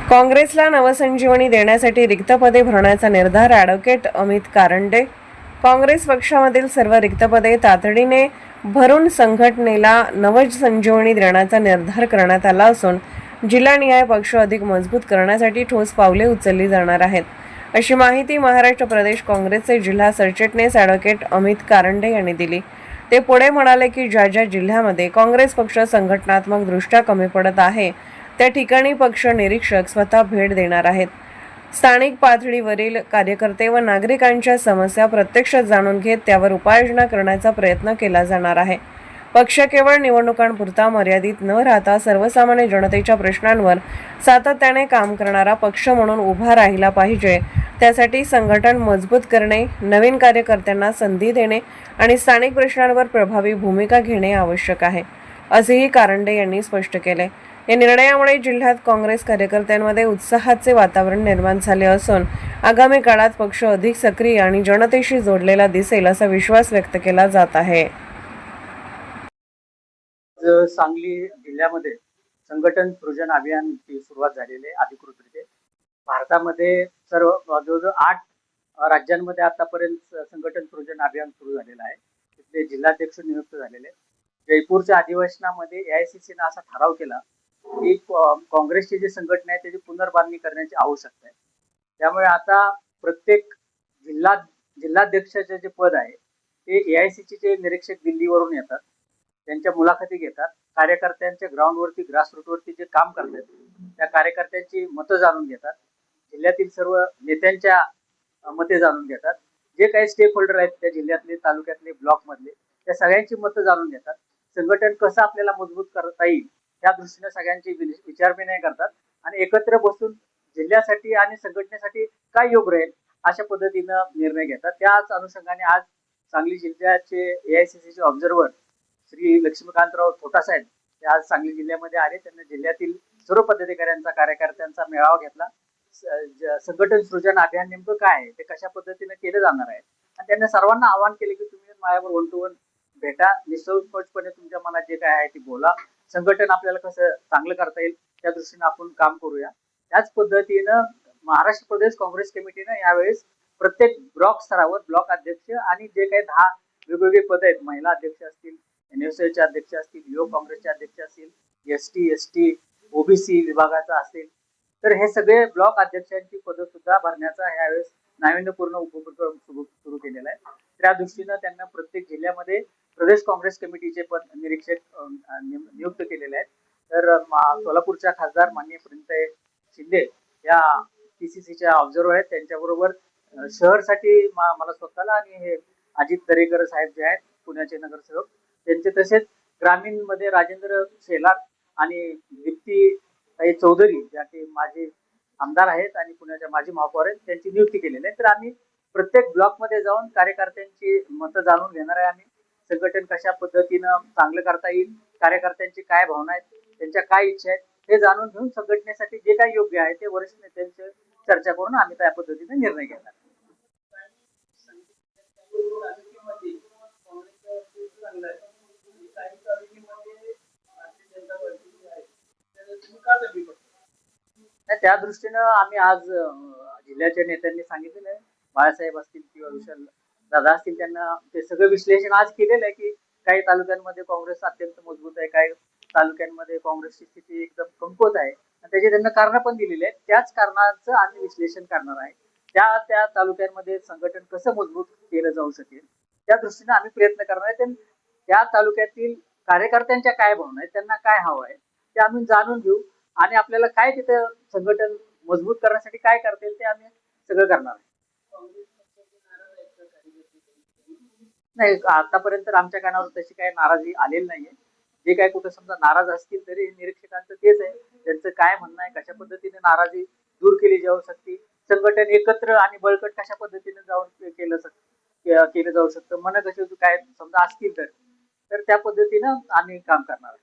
काँग्रेसला नवसंजीवनी देण्यासाठी रिक्त पदे भरण्याचा निर्धार ॲडव्होकेट अमित कारंडे. काँग्रेस पक्षामधील सर्व रिक्त पदे तातडीने भरून संघटनेला नवसंजीवनी देण्याचा निर्धार करण्यात आला असून जिल्हानिहाय पक्ष अधिक मजबूत करण्यासाठी ठोस पावले उचलली जाणार आहेत, अशी माहिती महाराष्ट्र प्रदेश काँग्रेसचे जिल्हा सरचिटणीस ॲडव्होकेट अमित कारंडे यांनी दिली. ते पुढे म्हणाले की ज्या जिल्ह्यामध्ये काँग्रेस पक्ष संघटनात्मक दृष्ट्या कमी पडत आहे त्या ठिकाणी पक्ष निरीक्षक स्वतः भेट देणार आहेत. स्थानिक पातळीवरील कार्यकर्ते व नागरिकांच्या समस्या प्रत्यक्षात जाणून घेत त्यावर उपाययोजना करण्याचा प्रयत्न केला जाणार आहे. पक्ष केवळ निवडणुकांपुरता मर्यादित न राहता सर्वसामान्य जनतेच्या प्रश्नांवर सातत्याने काम करणारा पक्ष म्हणून उभा राहिला पाहिजे. त्यासाठी संघटन मजबूत करणे, नवीन कार्यकर्त्यांना संधी देणे आणि स्थानिक प्रश्नांवर प्रभावी भूमिका घेणे आवश्यक आहे, असेही कारंडे यांनी स्पष्ट केले. या निर्णयामुळे जिल्ह्यात काँग्रेस कार्यकर्त्यांमध्ये उत्साहाचे वातावरण निर्माण झाले असून आगामी काळात पक्ष अधिक सक्रिय आणि जनतेशी जोडलेला दिसेल असा विश्वास व्यक्त केला जात आहे. सांगली जिल्ह्यामध्ये संघटन सृजन अभियानाची सुरुवात झालेली आहे अधिकृतरित्या. भारतामध्ये सर्व जवळजवळ 8 राज्यांमध्ये आतापर्यंत संघटन सृजन अभियान सुरू झालेलं आहे. तिथले जिल्हाध्यक्ष नियुक्त झालेले. जयपूरच्या अधिवेशनामध्ये एआयसीसीने असा ठराव केला की काँग्रेसची जी संघटना आहे त्याची पुनर्बांधणी करण्याची आवश्यकता आहे. त्यामुळे आता प्रत्येक जिल्हाध्यक्षाचे जे पद आहे ते एआयसीसीचे निरीक्षक दिल्लीवरून येतात, त्यांच्या मुलाखती घेतात, कार्यकर्त्यांच्या ग्राउंडवरती ग्रासरूटवरती जे काम करतात त्या कार्यकर्त्यांची मतं जाणून घेतात, जिल्ह्यातील सर्व नेत्यांच्या मते जाणून घेतात, जे काही स्टेक होल्डर आहेत त्या जिल्ह्यातले, तालुक्यातले, ब्लॉकमधले त्या सगळ्यांची मतं जाणून घेतात. संघटन कसं आपल्याला मजबूत करता येईल त्या दृष्टीने सगळ्यांची विचारविनिमय करतात आणि एकत्र बसून जिल्ह्यासाठी आणि संघटनेसाठी काय योग्य राहील अशा पद्धतीनं निर्णय घेतात. त्याच अनुषंगाने आज सांगली जिल्ह्याचे एआयसीसीचे ऑब्झर्व्हर श्री लक्ष्मीकांतराव थोटासाहेब ते आज सांगली जिल्ह्यामध्ये आले. त्यांनी जिल्ह्यातील सर्व पदाधिकाऱ्यांचा, कार्यकर्त्यांचा मेळावा घेतला. संघटन सृजन अभियान नेमकं काय आहे, ते कशा पद्धतीने केलं जाणार आहे आणि त्यांनी सर्वांना आवाहन केले की तुम्ही माझ्यावर 1 to 1 भेटा, निःसंकोचपणे तुमच्या मनात जे काय आहे ते बोला. संघटन आपल्याला कसं चांगलं करता येईल त्या दृष्टीने आपण काम करूया. त्याच पद्धतीनं महाराष्ट्र प्रदेश काँग्रेस कमिटीनं यावेळेस प्रत्येक ब्लॉक स्तरावर ब्लॉक अध्यक्ष आणि जे काही 10 वेगवेगळे पद आहेत, महिला अध्यक्ष असतील, एनएसयूचे अध्यक्ष असतील, युवक काँग्रेसचे अध्यक्ष असतील, एसटी, एसटी, ओबीसी विभागाचा असेल, तर हे सगळे ब्लॉक अध्यक्षांची पदं सुद्धा भरण्याचा यावेळेस नाविन्यपूर्ण उपक्रम सुरू केलेला आहे. त्या दृष्टीनं त्यांना प्रत्येक जिल्ह्यामध्ये प्रदेश काँग्रेस कमिटीचे पद निरीक्षक नियुक्त केलेले आहेत. तर सोलापूरच्या खासदार माननीय प्रियंका शिंदे या पीसीसीच्या ऑब्झर्व्हर आहेत. त्यांच्याबरोबर शहरसाठी मला स्वतःला आणि हे अजित दरेकर साहेब जे आहेत पुण्याचे नगरसेवक त्यांचे, तसेच ग्रामीण मध्ये राजेंद्र शेलार आणि दीप्ती चौधरी ज्या की माजी आमदार आहेत आणि पुण्याच्या माजी महापौर आहेत त्यांची नियुक्ती केलेली आहे. तर आम्ही प्रत्येक ब्लॉक मध्ये जाऊन कार्यकर्त्यांची मतं जाणून घेणार आहे. आम्ही संघटन कशा पद्धतीनं चांगलं करता येईल, कार्यकर्त्यांची काय भावना आहेत, त्यांच्या काय इच्छा आहेत हे जाणून घेऊन संघटनेसाठी जे काही योग्य आहे ते वरिष्ठ नेत्यांची चर्चा करून आम्ही त्या पद्धतीने निर्णय घेणार. त्या दृष्टीनं आम्ही आज जिल्ह्याच्या नेत्यांनी सांगितलेलं आहे, बाळासाहेब असतील किंवा विशाल दादा असतील, त्यांना ते सगळं विश्लेषण आज केलेलं आहे की काही तालुक्यांमध्ये काँग्रेस अत्यंत मजबूत आहे, काही तालुक्यांमध्ये काँग्रेसची स्थिती एकदम कमकुवत आहे. त्याची त्यांना कारण पण दिलेली आहेत. त्याच कारणाचं आम्ही विश्लेषण करणार आहे. त्या तालुक्यांमध्ये संघटन कसं मजबूत केलं जाऊ शकेल त्या दृष्टीने आम्ही प्रयत्न करणार आहे. त्या तालुक्यातील कार्यकर्त्यांच्या काय भावना आहेत, त्यांना काय हवं आहे ते आम्ही जाणून घेऊ आणि आपल्याला काय तिथं संघटन मजबूत करण्यासाठी काय करता येईल ते आम्ही सगळं करणार आहे. नाही, आतापर्यंत आमच्या कानावर तशी काही नाराजी आलेली नाहीये. जे काय कुठं समजा नाराज असतील तरी निरीक्षकांचं तेच आहे, त्यांचं काय म्हणणं आहे, कशा पद्धतीने नाराजी दूर केली जाऊ शकते, संघटन एकत्र आणि बळकट कशा पद्धतीने जाऊन केलं जाऊ शकतं, मन कशी काय समजा असतील तर त्या पद्धतीनं आम्ही काम करणार.